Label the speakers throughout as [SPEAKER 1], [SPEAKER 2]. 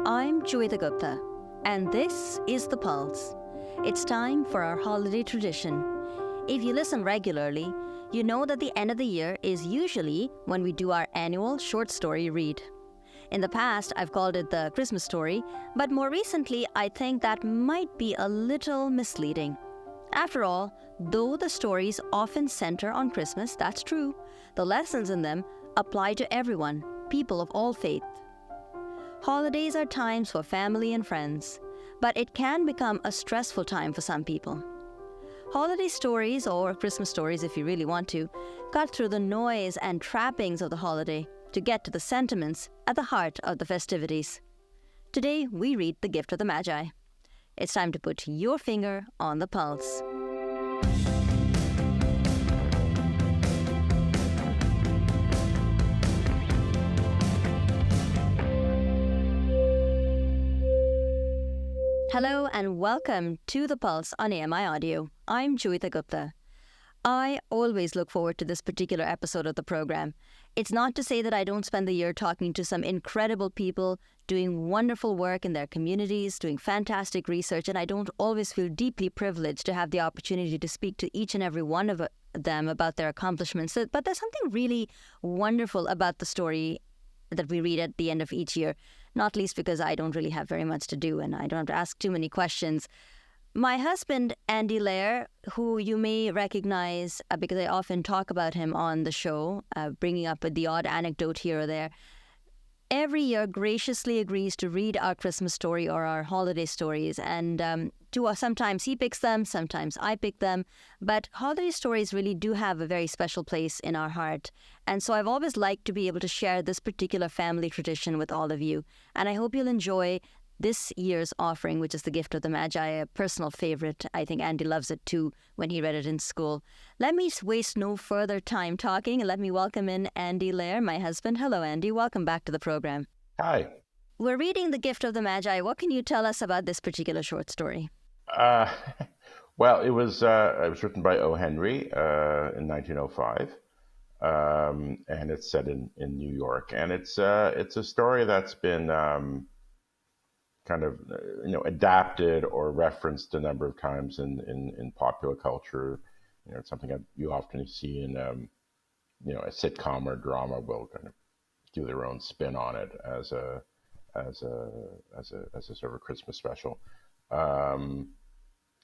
[SPEAKER 1] I'm Joeita Gupta, and this is The Pulse. It's time for our holiday tradition. If you listen regularly, you know that the end of the year is usually when we do our annual short story read. In the past, I've called it the Christmas story, but more recently, I think that might be a little misleading. After all, though the stories often center on Christmas, that's true, the lessons in them apply to everyone, people of all faith. Holidays are times for family and friends, but it can become a stressful time for some people. Holiday stories, or Christmas stories if you really want to, cut through the noise and trappings of the holiday to get to the sentiments at the heart of the festivities. Today, we read The Gift of the Magi. It's time to put your finger on the pulse. Hello and welcome to The Pulse on AMI Audio. I'm Joeita Gupta. I always look forward to this particular episode of the program. It's not to say that I don't spend the year talking to some incredible people, doing wonderful work in their communities, doing fantastic research, and I don't always feel deeply privileged to have the opportunity to speak to each and every one of them about their accomplishments. But there's something really wonderful about the story that we read at the end of each year, not least because I don't really have very much to do and I don't have to ask too many questions. My husband, Andy Lehrer, who you may recognize because I often talk about him on the show, bringing up the odd anecdote here or there, every year graciously agrees to read our Christmas story or our holiday stories. And sometimes he picks them, sometimes I pick them. But holiday stories really do have a very special place in our heart. And so I've always liked to be able to share this particular family tradition with all of you. And I hope you'll enjoy this year's offering, which is The Gift of the Magi, a personal favorite. I think Andy loves it too when he read it in school. Let me waste no further time talking and let me welcome in Andy Lehrer, my husband. Hello, Andy. Welcome back to the program.
[SPEAKER 2] Hi.
[SPEAKER 1] We're reading The Gift of the Magi. What can you tell us about this particular short story?
[SPEAKER 2] Well, it was written by O. Henry in 1905, and it's set in New York. And it's a story that's been adapted or referenced a number of times in popular culture. It's something that you often see in a sitcom or drama will kind of do their own spin on it as a sort of a Christmas special.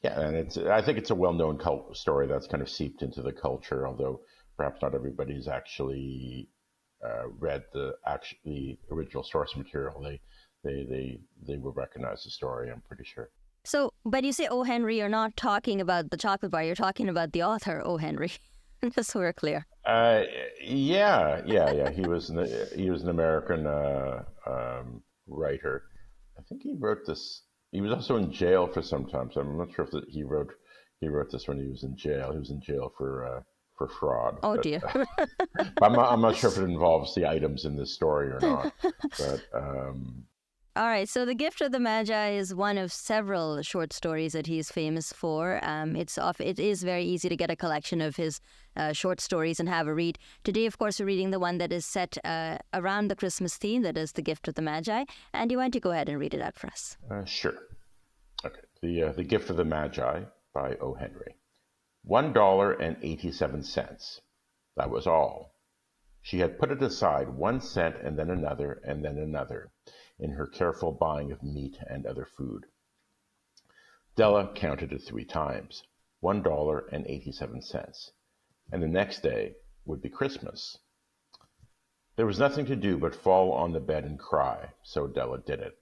[SPEAKER 2] And I think it's a well-known story that's kind of seeped into the culture, although perhaps not everybody's actually read the original source material. They will recognize the story, I'm pretty sure.
[SPEAKER 1] So, but you say O. Henry, you're not talking about the chocolate bar, you're talking about the author, O. Henry, just so we're clear.
[SPEAKER 2] Yeah. He was an American writer. I think he wrote this. He was also in jail for some time, so I'm not sure if he wrote this when he was in jail. He was in jail for fraud.
[SPEAKER 1] Oh, dear.
[SPEAKER 2] I'm not sure if it involves the items in this story or not. But
[SPEAKER 1] all right, so The Gift of the Magi is one of several short stories that he's famous for. It is very easy to get a collection of his short stories and have a read. Today, of course, we're reading the one that is set around the Christmas theme, that is The Gift of the Magi. And you want to go ahead and read it out for us?
[SPEAKER 2] Sure. Okay. The Gift of the Magi by O. Henry. $1.87. That was all. She had put it aside 1 cent and then another in her careful buying of meat and other food. Della counted it 3 times, $1.87, and the next day would be Christmas. There was nothing to do but fall on the bed and cry, so Della did it.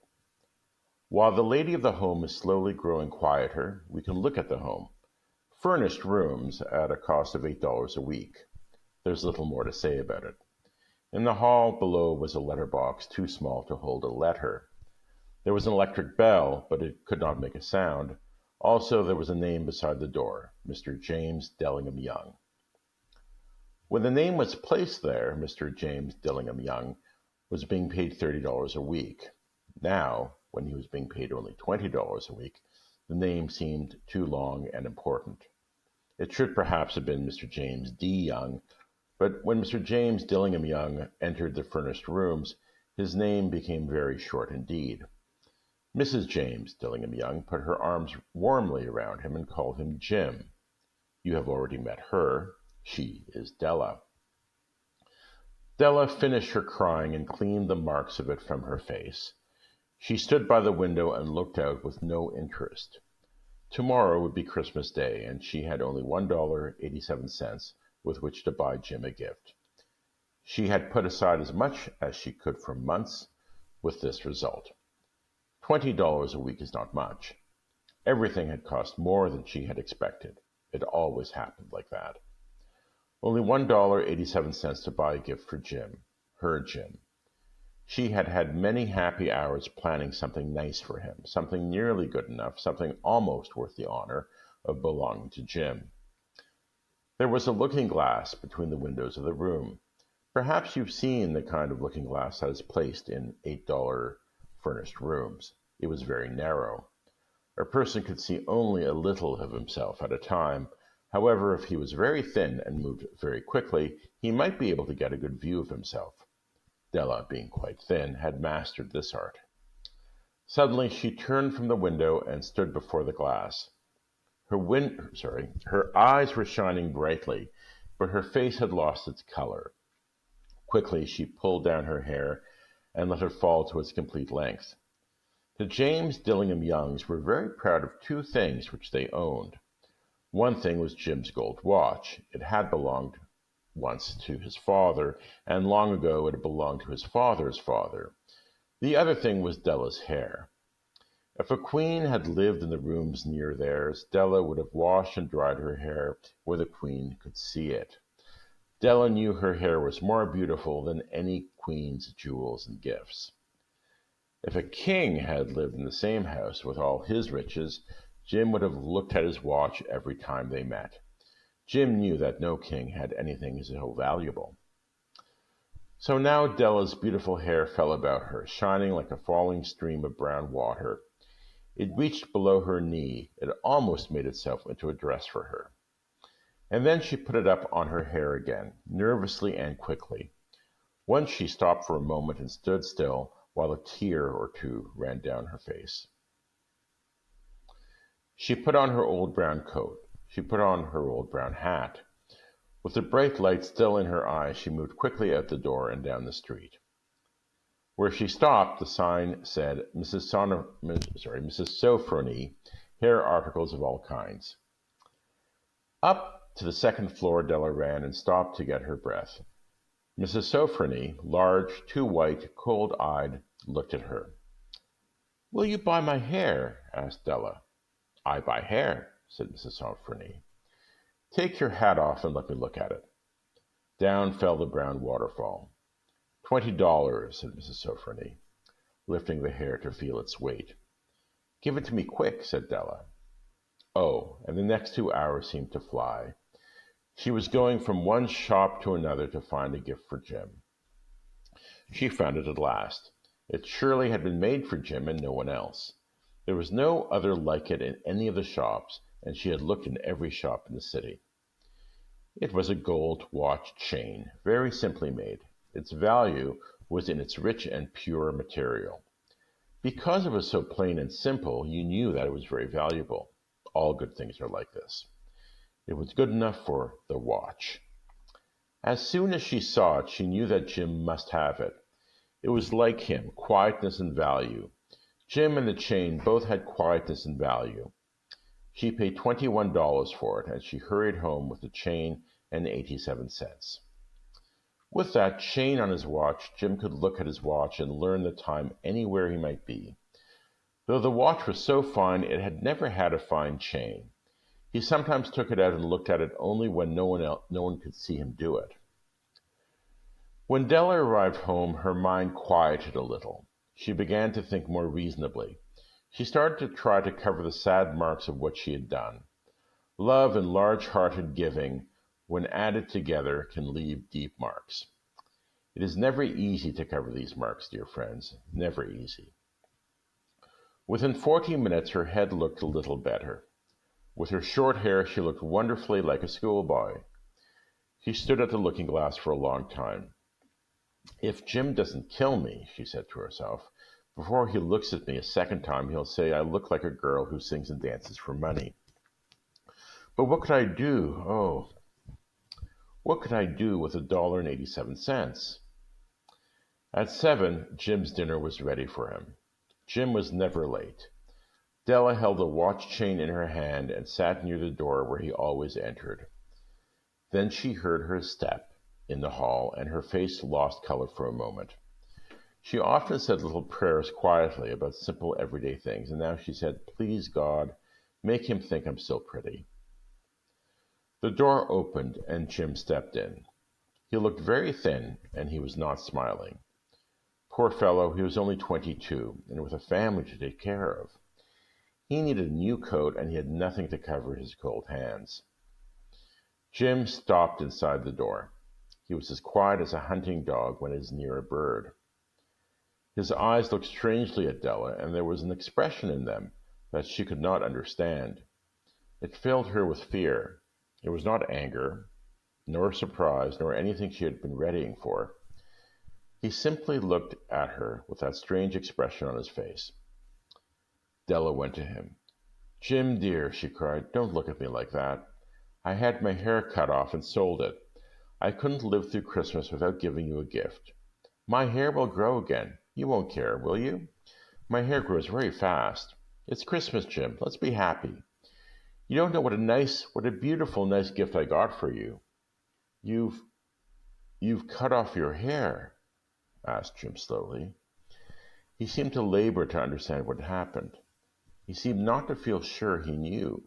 [SPEAKER 2] While the lady of the home is slowly growing quieter, we can look at the home. Furnished rooms at a cost of $8 a week. There's little more to say about it. In the hall below was a letterbox too small to hold a letter. There was an electric bell, but it could not make a sound. Also, there was a name beside the door, Mr. James Dillingham Young. When the name was placed there, Mr. James Dillingham Young was being paid $30 a week. Now, when he was being paid only $20 a week, the name seemed too long and important. It should perhaps have been Mr. James D. Young, but when Mr. James Dillingham Young entered the furnished rooms, his name became very short indeed. Mrs. James Dillingham Young put her arms warmly around him and called him Jim. You have already met her. She is Della. Della finished her crying and cleaned the marks of it from her face. She stood by the window and looked out with no interest. Tomorrow would be Christmas Day, and she had only $1.87 with which to buy Jim a gift. She had put aside as much as she could for months, with this result. $20 a week is not much. Everything had cost more than she had expected. It always happened like that. Only $1.87 to buy a gift for Jim, her Jim. She had had many happy hours planning something nice for him, something nearly good enough, something almost worth the honor of belonging to Jim. There was a looking glass between the windows of the room. Perhaps you've seen the kind of looking glass that is placed in $8 furnished rooms. It was very narrow. A person could see only a little of himself at a time. However, if he was very thin and moved very quickly, he might be able to get a good view of himself. Della, being quite thin, had mastered this art. Suddenly she turned from the window and stood before the glass. Her eyes were shining brightly, but her face had lost its color. Quickly she pulled down her hair and let it fall to its complete length. The James Dillingham Youngs were very proud of two things which they owned. One thing was Jim's gold watch. It had belonged once to his father, and long ago it had belonged to his father's father. The other thing was Della's hair. If a queen had lived in the rooms near theirs, Della would have washed and dried her hair where the queen could see it. Della knew her hair was more beautiful than any queen's jewels and gifts. If a king had lived in the same house with all his riches, Jim would have looked at his watch every time they met. Jim knew that no king had anything so valuable. So now Della's beautiful hair fell about her, shining like a falling stream of brown water. It reached below her knee. It almost made itself into a dress for her. And then she put it up on her hair again, nervously and quickly. Once she stopped for a moment and stood still while a tear or two ran down her face. She put on her old brown coat. She put on her old brown hat. With the bright light still in her eyes, she moved quickly out the door and down the street. Where she stopped, the sign said, Mrs. Sofronie, hair articles of all kinds. Up to the second floor Della ran and stopped to get her breath. Mrs. Sofronie, large, too white, cold-eyed, looked at her. "Will you buy my hair?" asked Della. "I buy hair," said Mrs. Sofronie. "Take your hat off and let me look at it." Down fell the brown waterfall. $20, said Mrs. Sofronie, lifting the hair to feel its weight. "Give it to me quick," said Della. Oh, and the next 2 hours seemed to fly. She was going from one shop to another to find a gift for Jim. She found it at last. It surely had been made for Jim and no one else. There was no other like it in any of the shops, and she had looked in every shop in the city. It was a gold watch chain, very simply made. Its value was in its rich and pure material. Because it was so plain and simple, you knew that it was very valuable. All good things are like this. It was good enough for the watch. As soon as she saw it, she knew that Jim must have it. It was like him, quietness and value. Jim and the chain both had quietness and value. She paid $21 for it, and she hurried home with the chain and 87 cents. With that chain on his watch, Jim could look at his watch and learn the time anywhere he might be. Though the watch was so fine, it had never had a fine chain. He sometimes took it out and looked at it only when no one could see him do it. When Della arrived home, her mind quieted a little. She began to think more reasonably. She started to try to cover the sad marks of what she had done. Love and large-hearted giving, when added together, can leave deep marks. It is never easy to cover these marks, dear friends, never easy. Within 40 minutes, her head looked a little better. With her short hair, she looked wonderfully like a schoolboy. She stood at the looking-glass for a long time. "If Jim doesn't kill me," she said to herself, Before he looks at me a second time, he'll say I look like a girl who sings and dances for money. But what could I do? Oh, what could I do with $1.87? At 7, Jim's dinner was ready for him. Jim was never late. Della held a watch chain in her hand and sat near the door where he always entered. Then she heard her step in the hall, and her face lost color for a moment. She often said little prayers quietly about simple everyday things, and now she said, "Please, God, make him think I'm still pretty." The door opened, and Jim stepped in. He looked very thin, and he was not smiling. Poor fellow, he was only 22, and with a family to take care of. He needed a new coat, and he had nothing to cover his cold hands. Jim stopped inside the door. He was as quiet as a hunting dog when it is near a bird. His eyes looked strangely at Della, and there was an expression in them that she could not understand. It filled her with fear. It was not anger, nor surprise, nor anything she had been readying for. He simply looked at her with that strange expression on his face. Della went to him. "Jim, dear," she cried, "don't look at me like that. I had my hair cut off and sold it. I couldn't live through Christmas without giving you a gift. My hair will grow again. You won't care, will you? My hair grows very fast. It's Christmas, Jim. Let's be happy. You don't know what a beautiful, nice gift I got for you." You've cut off your hair?" asked Jim slowly. He seemed to labor to understand what had happened. He seemed not to feel sure he knew.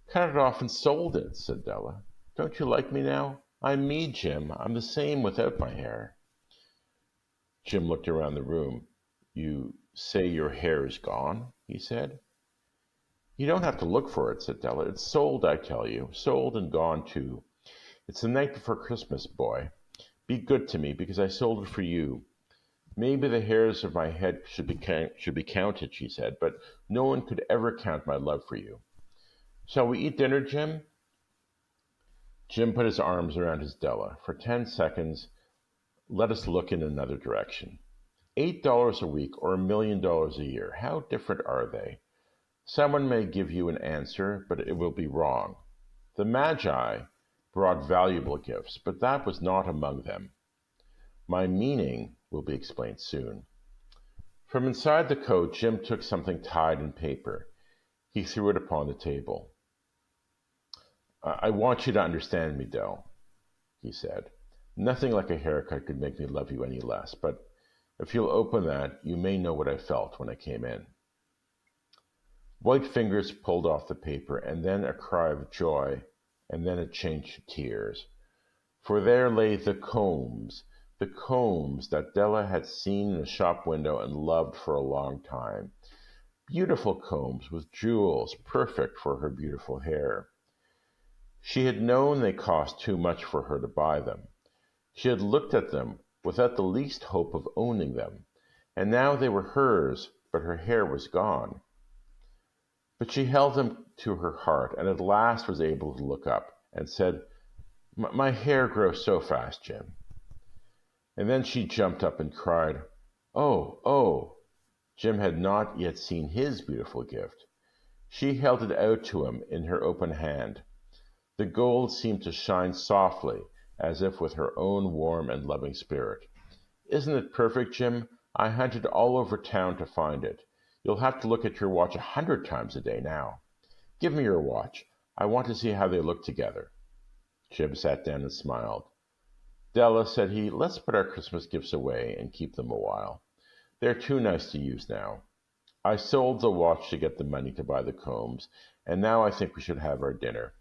[SPEAKER 2] "Cut it off and sold it," said Della. "Don't you like me now? I'm me, Jim. I'm the same without my hair." Jim looked around the room. "You say your hair is gone?" he said. "You don't have to look for it," said Della. "It's sold, I tell you. Sold and gone, too. It's the night before Christmas, boy. Be good to me, because I sold it for you. Maybe the hairs of my head should be counted," she said, "but no one could ever count my love for you. Shall we eat dinner, Jim?" Jim put his arms around his Della. For 10 seconds, let us look in another direction. $8 a week or $1,000,000 a year. How different are they? Someone may give you an answer, but it will be wrong. The Magi brought valuable gifts, but that was not among them. My meaning will be explained soon. From inside the coat, Jim took something tied in paper. He threw it upon the table. I want you to understand me, Del," he said. "Nothing like a haircut could make me love you any less, but if you'll open that, you may know what I felt when I came in." White fingers pulled off the paper, and then a cry of joy, and then it changed to tears. For there lay the combs that Della had seen in a shop window and loved for a long time. Beautiful combs with jewels, perfect for her beautiful hair. She had known they cost too much for her to buy them. She had looked at them without the least hope of owning them, and now they were hers, but her hair was gone. But she held them to her heart, and at last was able to look up, and said, My hair grows so fast, Jim." And then she jumped up and cried, "Oh, oh!" Jim had not yet seen his beautiful gift. She held it out to him in her open hand. The gold seemed to shine softly, as if with her own warm and loving spirit. "Isn't it perfect, Jim? I hunted all over town to find it. You'll have to look at your watch 100 times a day now. Give me your watch. I want to see how they look together." Jim sat down and smiled. "Della," said he, "let's put our Christmas gifts away and keep them a while. They're too nice to use now. I sold the watch to get the money to buy the combs, and now I think we should have our dinner."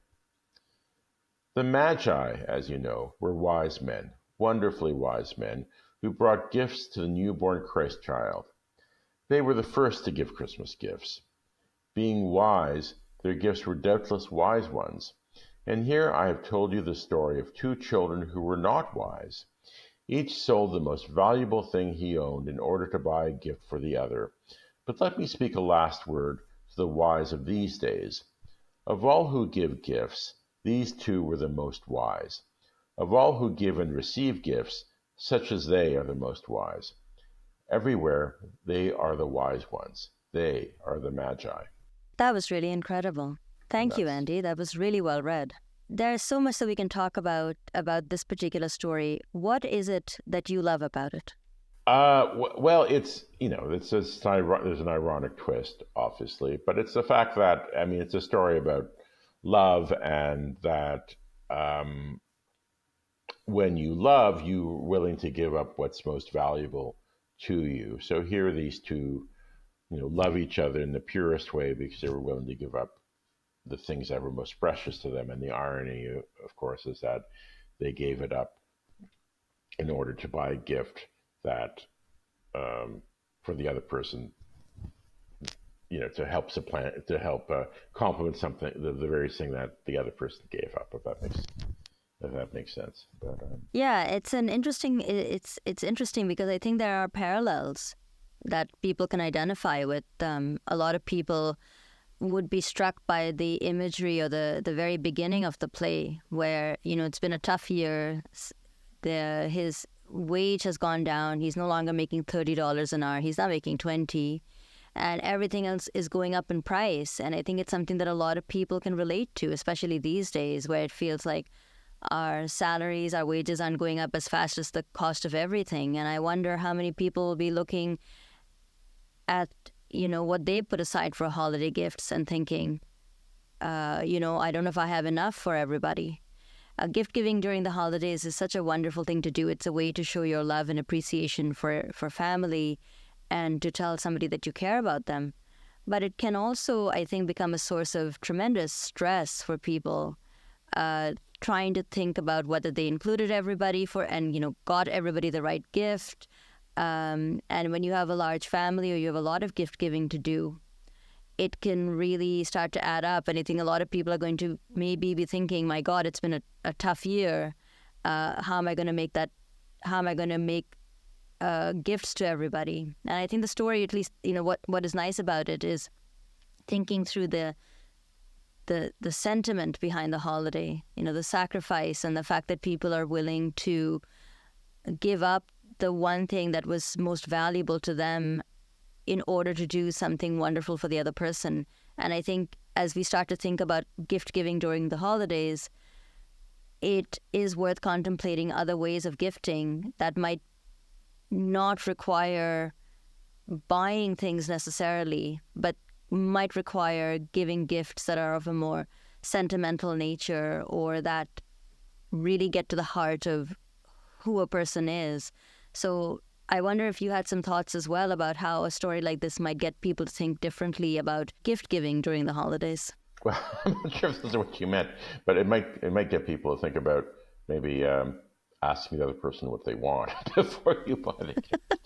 [SPEAKER 2] The Magi, as you know, were wise men, wonderfully wise men, who brought gifts to the newborn Christ child. They were the first to give Christmas gifts. Being wise, their gifts were doubtless wise ones. And here I have told you the story of 2 children who were not wise. Each sold the most valuable thing he owned in order to buy a gift for the other. But let me speak a last word to the wise of these days. Of all who give gifts, these 2 were the most wise. Of all who give and receive gifts, such as they are the most wise. everywhere. They are the wise ones. They are the Magi.
[SPEAKER 1] That was really incredible. Thank you, Andy. That was really well read. There's so much that we can talk about this particular story. What is it that you love about it?
[SPEAKER 2] Well, it's, there's an ironic twist, obviously, but it's the fact that, I mean, it's a story about love, and that when you love, you're willing to give up what's most valuable to you. So here these two, love each other in the purest way because they were willing to give up the things that were most precious to them. And the irony, of course, is that they gave it up in order to buy a gift that, for the other person, to help complement something, the very thing that the other person gave up. If that makes sense. But
[SPEAKER 1] yeah, it's interesting because I think there are parallels that people can identify with. A lot of people would be struck by the imagery or the very beginning of the play, where it's been a tough year. His wage has gone down. He's no longer making $30 an hour. He's now making 20, and everything else is going up in price. And I think it's something that a lot of people can relate to, especially these days, where it feels like our salaries, our wages aren't going up as fast as the cost of everything. And I wonder how many people will be looking at, what they put aside for holiday gifts and thinking, I don't know if I have enough for everybody. Gift giving during the holidays is such a wonderful thing to do. It's a way to show your love and appreciation for family, and to tell somebody that you care about them. But it can also, I think, become a source of tremendous stress for people, trying to think about whether they included everybody and got everybody the right gift. And when you have a large family or you have a lot of gift giving to do, it can really start to add up. And I think a lot of people are going to maybe be thinking, my God, it's been a tough year. How am I going to make that? How am I going to make gifts to everybody? And I think the story, at least, what is nice about it is thinking through the sentiment behind the holiday, the sacrifice, and the fact that people are willing to give up the one thing that was most valuable to them in order to do something wonderful for the other person. And I think as we start to think about gift giving during the holidays, it is worth contemplating other ways of gifting that might not require buying things necessarily, but might require giving gifts that are of a more sentimental nature, or that really get to the heart of who a person is. So I wonder if you had some thoughts as well about how a story like this might get people to think differently about gift giving during the holidays.
[SPEAKER 2] Well, I'm not sure if this is what you meant, but it might get people to think about maybe asking the other person what they want before you buy the gift.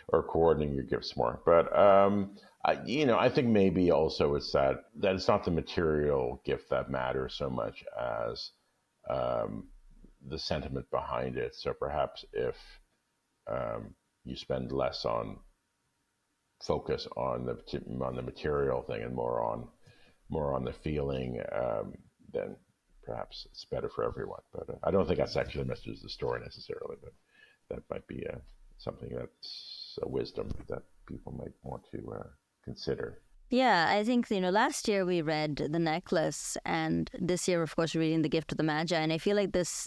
[SPEAKER 2] Or coordinating your gifts more. But I think maybe also it's that it's not the material gift that matters so much as the sentiment behind it. So perhaps if you spend less on focus on the material thing and more on the feeling, then perhaps it's better for everyone. But I don't think that's actually the message of the story necessarily. But that might be something that's a wisdom that people might want to consider.
[SPEAKER 1] Yeah, I think, last year we read The Necklace, and this year, of course, we're reading The Gift of the Magi. And I feel like this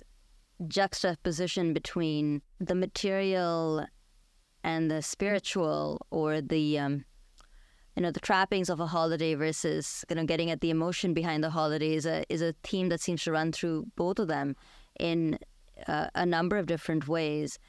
[SPEAKER 1] juxtaposition between the material and the spiritual, or the the trappings of a holiday versus getting at the emotion behind the holiday is a theme that seems to run through both of them in a number of different ways.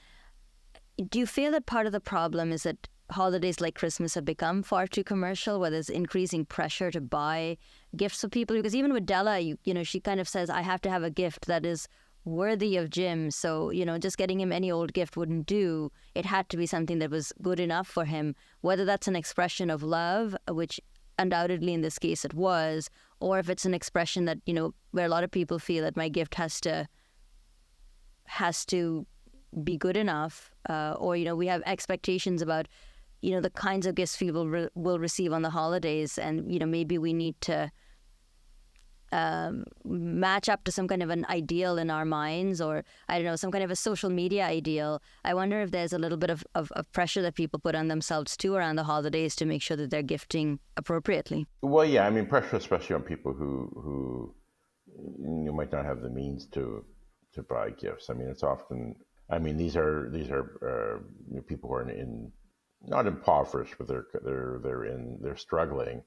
[SPEAKER 1] Do you feel that part of the problem is that holidays like Christmas have become far too commercial, where there's increasing pressure to buy gifts for people? Because even with Della, she kind of says, I have to have a gift that is worthy of Jim. So, just getting him any old gift wouldn't do. It had to be something that was good enough for him, whether that's an expression of love, which undoubtedly in this case it was, or if it's an expression that, where a lot of people feel that my gift has to be good enough, or we have expectations about the kinds of gifts people will receive on the holidays, and maybe we need to match up to some kind of an ideal in our minds, or I don't know, some kind of a social media ideal. I wonder if there's a little bit of pressure that people put on themselves too around the holidays to make sure that they're gifting appropriately.
[SPEAKER 2] Well, yeah, I mean, pressure especially on people who you might not have the means to buy gifts. I mean, it's often, I mean, these are people who are in not impoverished, but they're struggling,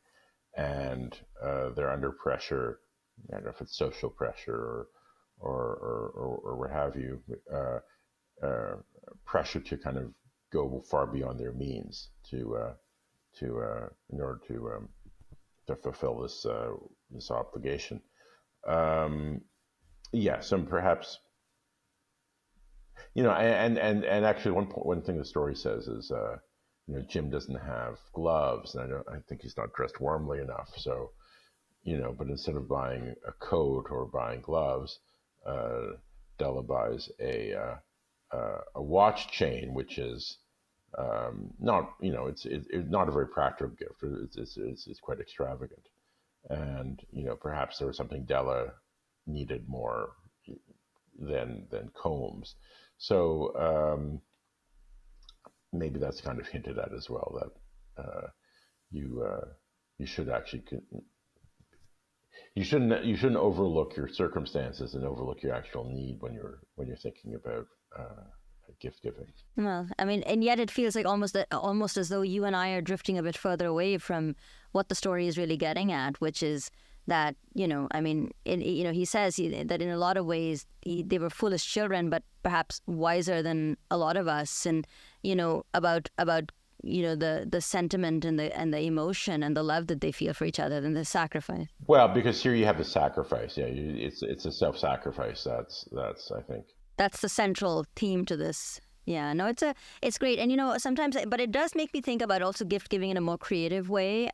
[SPEAKER 2] and they're under pressure. I don't know if it's social pressure or what have you, pressure to kind of go far beyond their means in order to fulfill this obligation. Yes, and perhaps, and actually one thing the story says is, Jim doesn't have gloves, and I think he's not dressed warmly enough. So, but instead of buying a coat or buying gloves, Della buys a watch chain, which is not, it's not a very practical gift. It's quite extravagant, and perhaps there was something Della needed more than combs. So maybe that's kind of hinted at as well, that you should actually you shouldn't overlook your circumstances and overlook your actual need when you're thinking about gift giving.
[SPEAKER 1] Well, I mean, and yet it feels like almost as though you and I are drifting a bit further away from what the story is really getting at, which is that, I mean, he says that in a lot of ways they were foolish children, but perhaps wiser than a lot of us, and about the sentiment and the emotion and the love that they feel for each other and the sacrifice.
[SPEAKER 2] Well, because here you have the sacrifice. Yeah, it's a self-sacrifice. That's I think
[SPEAKER 1] that's the central theme to this. Yeah, no, it's great. And, sometimes, but it does make me think about also gift giving in a more creative way.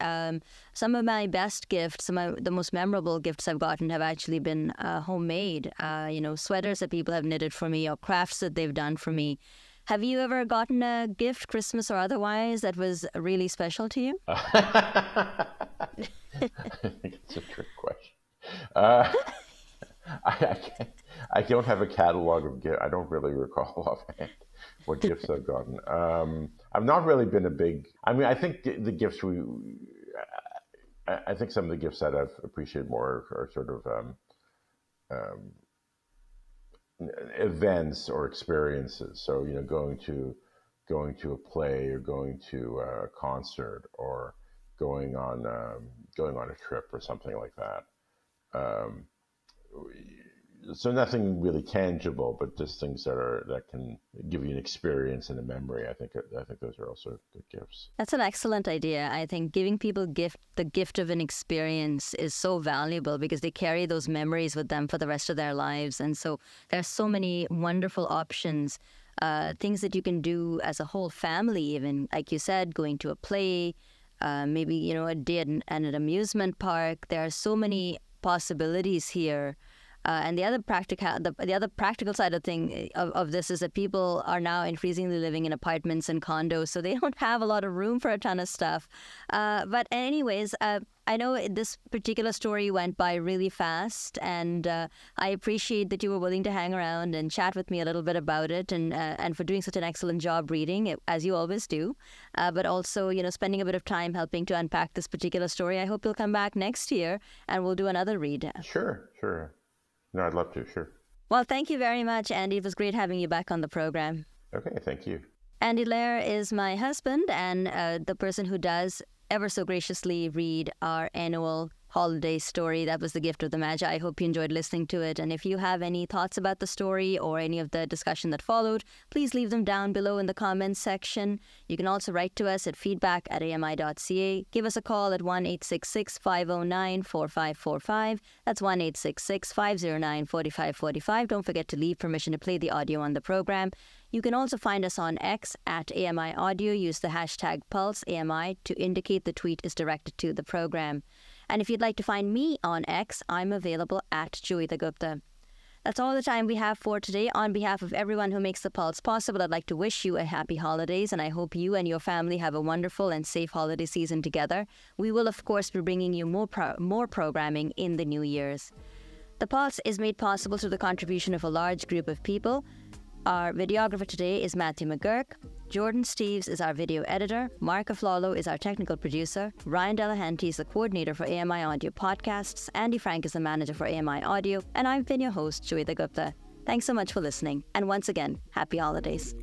[SPEAKER 1] Some of my best gifts, some of the most memorable gifts I've gotten have actually been homemade, sweaters that people have knitted for me or crafts that they've done for me. Have you ever gotten a gift, Christmas or otherwise, that was really special to you?
[SPEAKER 2] I think it's a trick question. I don't have a catalog of gifts. I don't really recall offhand what gifts I've gotten. I've not really been a big. I mean, I think the gifts I think some of the gifts that I've appreciated more are sort of events or experiences. So going to a play or going to a concert or going on a trip or something like that. So nothing really tangible, but just things that can give you an experience and a memory. I think those are also good gifts.
[SPEAKER 1] That's an excellent idea. I think giving people the gift of an experience is so valuable because they carry those memories with them for the rest of their lives. And so there's so many wonderful options, things that you can do as a whole family, even like you said, going to a play, maybe a day at an amusement park. There are so many possibilities here. And the other practical side of this is that people are now increasingly living in apartments and condos, so they don't have a lot of room for a ton of stuff. But anyways, I know this particular story went by really fast, and I appreciate that you were willing to hang around and chat with me a little bit about it, and for doing such an excellent job reading, as you always do, but also spending a bit of time helping to unpack this particular story. I hope you'll come back next year and we'll do another read.
[SPEAKER 2] Sure. No, I'd love to, sure.
[SPEAKER 1] Well, thank you very much, Andy. It was great having you back on the program.
[SPEAKER 2] Okay, thank you.
[SPEAKER 1] Andy Lehrer is my husband and the person who does ever so graciously read our annual holiday story. That was The Gift of the Magi. I hope you enjoyed listening to it. And if you have any thoughts about the story or any of the discussion that followed, please leave them down below in the comments section. You can also write to us at feedback@ami.ca. Give us a call at 1-866-509-4545. That's 1-866-509-4545. Don't forget to leave permission to play the audio on the program. You can also find us on X at AMI Audio. Use the hashtag PulseAMI to indicate the tweet is directed to the program. And if you'd like to find me on X, I'm available at Joeita Gupta. That's all the time we have for today. On behalf of everyone who makes the Pulse possible, I'd like to wish you a happy holidays, and I hope you and your family have a wonderful and safe holiday season together. We will, of course, be bringing you more programming in the new year's. The Pulse is made possible through the contribution of a large group of people. Our videographer today is Matthew McGurk. Jordan Steves is our video editor. Mark Aflalo is our technical producer. Ryan Delahanty is the coordinator for AMI Audio Podcasts. Andy Frank is the manager for AMI Audio. And I've been your host, Joeita Gupta. Thanks so much for listening. And once again, happy holidays.